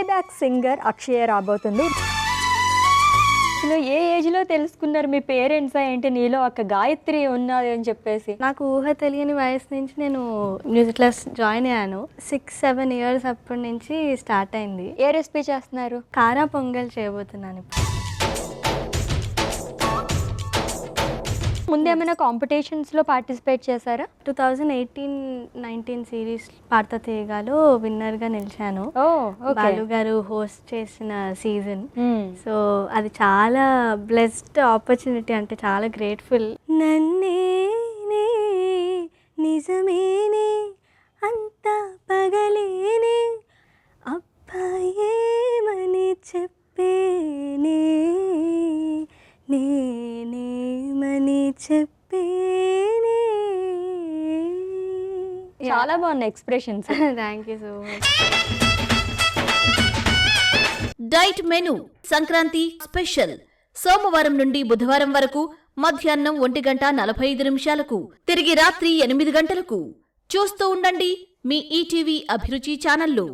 Playback singer అక్షయ రాబోతుంది. అసలు ఏ ఏజ్లో తెలుసుకున్నారు మీ పేరెంట్స్ ఏంటి నీలో ఒక గాయత్రి ఉన్నది అని చెప్పేసి? నాకు ఊహ తెలియని వయసు నుంచి నేను మ్యూజిక్ క్లాస్ జాయిన్ అయ్యాను. 6-7 ఇయర్స్ అప్పటి నుంచి స్టార్ట్ అయింది. ఏ రెసిపీ చేస్తున్నారు? కారా పొంగల్ చేయబోతున్నాను. ముందు ఏమైనా కాంపిటీషన్స్లో పార్టిసిపేట్ చేశారా? 2018-19 సిరీస్ పాడతా తీయగాలో విన్నర్గా నిలిచాను. బాలు గారు హోస్ట్ చేసిన సీజన్. సో అది చాలా బ్లెస్డ్ ఆపర్చునిటీ, అంటే చాలా గ్రేట్ఫుల్. నన్నే నిజమేనే అంత పగలేనే అబ్బాయేమని చెప్పేనే నేనేమని చెప్పేనే. చాలా బాగున్నాయి expressions. Thank you so much. Diet menu Sankranti special సోమవారం నుండి బుధవారం వరకు మధ్యాహ్నం 1:45 తిరిగి రాత్రి 8 గంటలకు చూస్తూ ఉండండి మీ ఈటీవీ అభిరుచి ఛానల్లో.